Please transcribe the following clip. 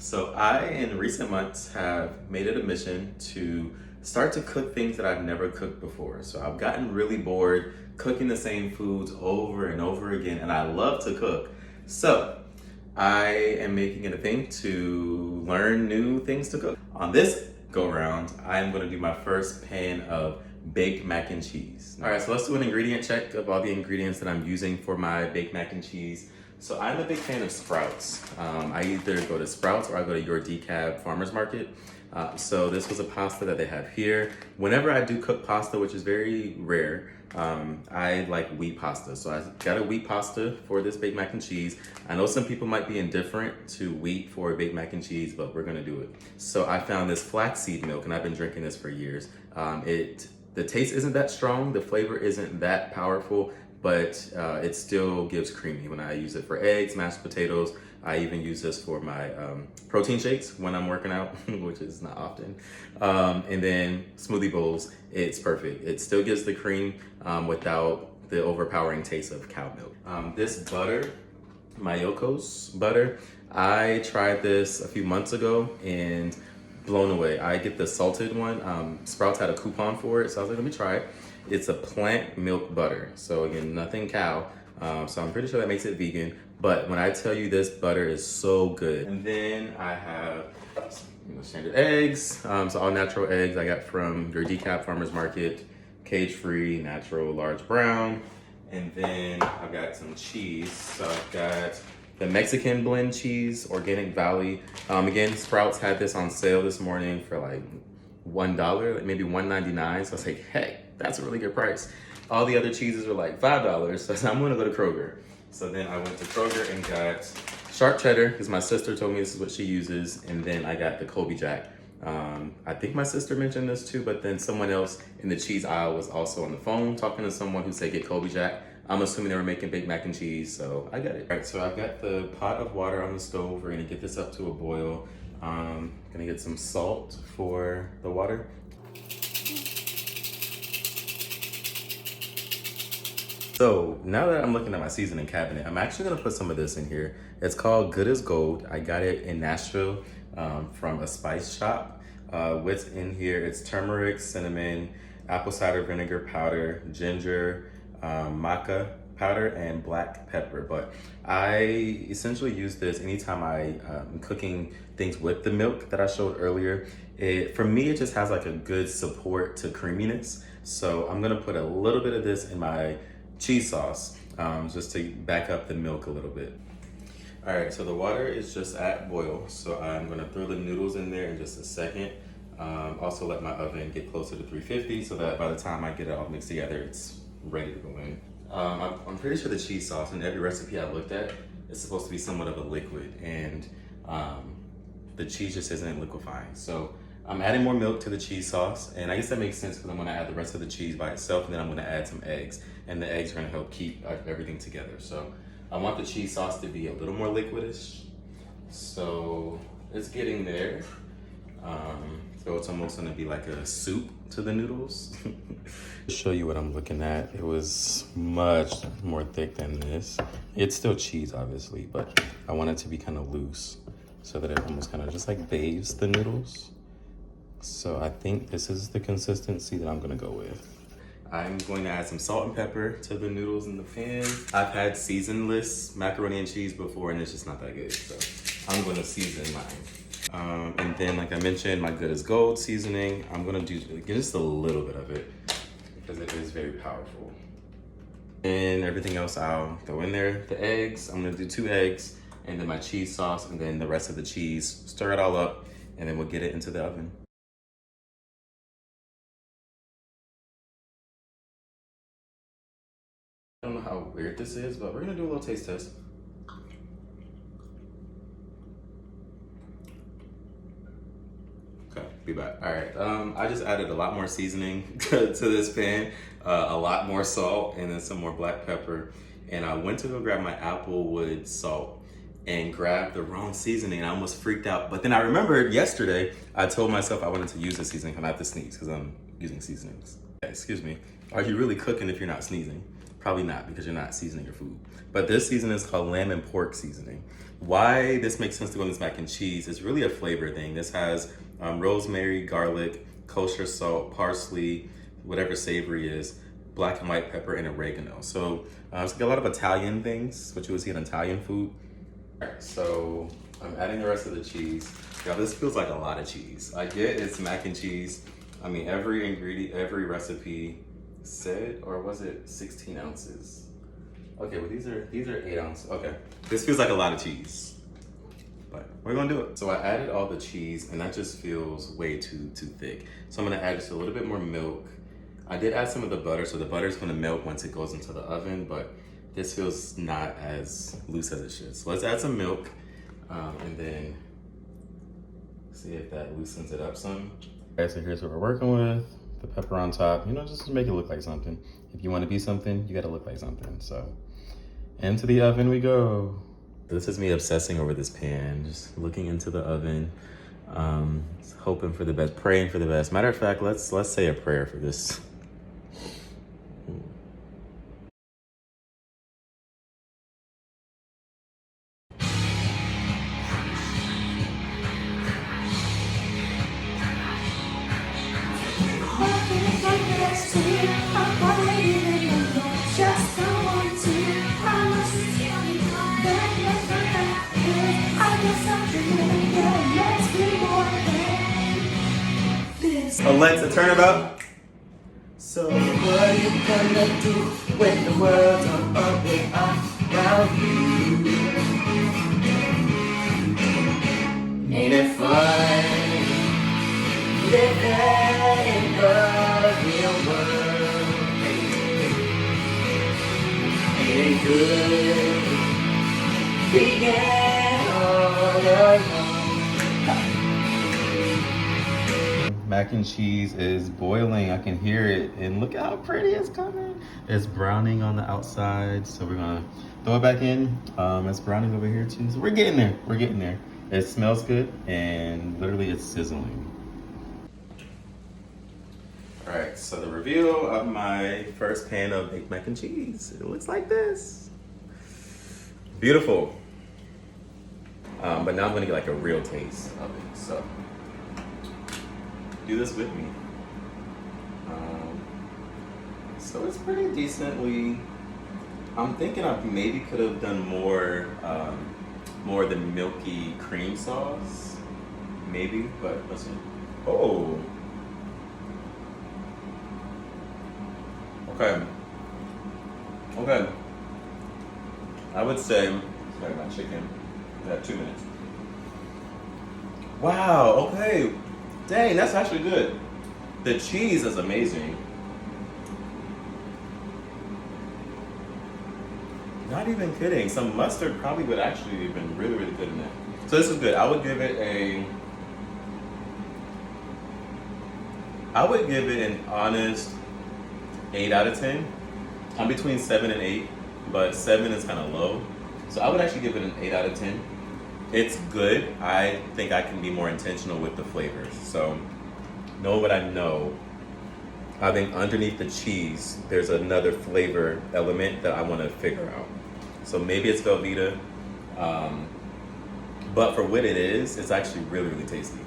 So I, in recent months, have made it a mission to start to cook things that I've never cooked before. So I've gotten really bored cooking the same foods over and over again, and I love to cook. So I am making it a thing to learn new things to cook. On this go round, I am going to do my first pan of baked mac and cheese. All right, so let's do an ingredient check of all the ingredients that I'm using for my baked mac and cheese. So I'm a big fan of Sprouts. I either go to Sprouts or I go to Your DeKalb Farmers Market. So this was a pasta that they have here. Whenever I do cook pasta, which is very rare, I like wheat pasta. So I got a wheat pasta for this baked mac and cheese. I know some people might be indifferent to wheat for baked mac and cheese, but we're gonna do it. So I found this flaxseed milk and I've been drinking this for years. The taste isn't that strong, the flavor isn't that powerful, but it still gives creamy. When I use it for eggs, mashed potatoes, I even use this for my protein shakes when I'm working out, which is not often. And then smoothie bowls, it's perfect. It still gives the cream without the overpowering taste of cow milk. This butter, Mayokos butter, I tried this a few months ago and blown away. I get the salted one. Sprouts had a coupon for it, so I was like, let me try it. It's a plant milk butter. So again, nothing cow. So I'm pretty sure that makes it vegan. But when I tell you this butter is so good. And then I have standard eggs. So all natural eggs I got from Your DeKalb Farmers Market, cage-free, natural, large brown. And then I've got some cheese. So I've got the Mexican blend cheese, Organic Valley. Again, Sprouts had this on sale this morning for like $1, like maybe $1.99. So I was like, hey, that's a really good price. All the other cheeses were like $5, so I'm gonna go to Kroger. So then I went to Kroger and got sharp cheddar, because my sister told me this is what she uses, and then I got the Colby Jack. I think my sister mentioned this too, but then someone else in the cheese aisle was also on the phone talking to someone who said get Colby Jack. I'm assuming they were making baked mac and cheese, so I got it. All right, so I've got the pot of water on the stove. We're gonna get this up to a boil. Gonna get some salt for the water. So now that I'm looking at my seasoning cabinet, I'm actually gonna put some of this in here. It's called Good as Gold. I got it in Nashville from a spice shop. What's in here, it's turmeric, cinnamon, apple cider vinegar powder, ginger, maca powder, and black pepper. But I essentially use this anytime I'm cooking things with the milk that I showed earlier. For me, it just has like a good support to creaminess. So I'm gonna put a little bit of this in my cheese sauce, just to back up the milk a little bit. All right, so the water is just at boil. So I'm gonna throw the noodles in there in just a second. Also let my oven get closer to 350 so that by the time I get it all mixed together, it's ready to go in. I'm pretty sure the cheese sauce in every recipe I looked at is supposed to be somewhat of a liquid, and the cheese just isn't liquefying. So I'm adding more milk to the cheese sauce, and I guess that makes sense because I'm gonna add the rest of the cheese by itself, and then I'm gonna add some eggs, and the eggs are gonna help keep everything together. So I want the cheese sauce to be a little more liquidish. So it's getting there. So it's almost gonna be like a soup to the noodles. To show you what I'm looking at, it was much more thick than this. It's still cheese, obviously, but I want it to be kind of loose so that it almost kind of just like bathes the noodles. So I think this is the consistency that I'm gonna go with. I'm going to add some salt and pepper to the noodles in the pan. I've had seasonless macaroni and cheese before, and it's just not that good, so I'm gonna season mine. And then, like I mentioned, my Good as Gold seasoning, I'm gonna do just a little bit of it because it is very powerful. And everything else I'll throw in there. The eggs, I'm gonna do 2 eggs, and then my cheese sauce, and then the rest of the cheese. Stir it all up, and then we'll get it into the oven. I don't know how weird this is, but we're gonna do a little taste test. Okay, be back. All right, I just added a lot more seasoning to this pan, a lot more salt, and then some more black pepper. And I went to go grab my Applewood salt and grabbed the wrong seasoning, and I almost freaked out. But then I remembered yesterday, I told myself I wanted to use the seasoning. I'm not to sneeze because I'm using seasonings. Excuse me. Are you really cooking if you're not sneezing? Probably not, because you're not seasoning your food. But this seasoning is called lamb and pork seasoning. Why this makes sense to go in this mac and cheese is really a flavor thing. This has rosemary, garlic, kosher salt, parsley, whatever savory is, black and white pepper, and oregano. So it's like a lot of Italian things, what you would see in Italian food. All right, so I'm adding the rest of the cheese. Now this feels like a lot of cheese. I get it's mac and cheese. I mean, every ingredient, every recipe said, or was it 16 ounces? Okay, well these are 8 ounces. Okay, this feels like a lot of cheese, but we're gonna do it. So I added all the cheese, and that just feels way too thick. So I'm gonna add just a little bit more milk. I did add some of the butter, so the butter is gonna melt once it goes into the oven, but this feels not as loose as it should. So let's add some milk, and then see if that loosens it up some. Okay, so here's what we're working with. The pepper on top, you know, just to make it look like something. If you want to be something, you got to look like something. So into the oven we go. This is me obsessing over this pan, just looking into the oven, hoping for the best, praying for the best. Matter of fact, let's say a prayer for this. Alexa, turn it up. So what are you gonna do when the world's on open around you? Ain't it fun living in the real world? Ain't it good being all alone? Mac and cheese is boiling. I can hear it, and look how pretty it's coming. It's browning on the outside, so we're gonna throw it back in. It's browning over here too, so we're getting there. We're getting there. It smells good, and literally it's sizzling. All right, so the reveal of my first pan of baked mac and cheese. It looks like this. Beautiful. But now I'm gonna get like a real taste of it. So do this with me. So it's pretty decently. I'm thinking I maybe could have done more of the milky cream sauce, maybe. But let's see. Oh. Okay. Okay. I would say. Sorry, my chicken. I have 2 minutes. Wow. Okay. Dang, that's actually good. The cheese is amazing. Not even kidding. Some mustard probably would actually have been really, really good in there. So this is good. I would give it an honest 8 out of 10. I'm between 7 and 8, but 7 is kind of low. So I would actually give it an 8 out of 10. It's good. I think I can be more intentional with the flavors. So know what I know. I think underneath the cheese, there's another flavor element that I want to figure out. So maybe it's Velveeta. But for what it is, it's actually really, really tasty.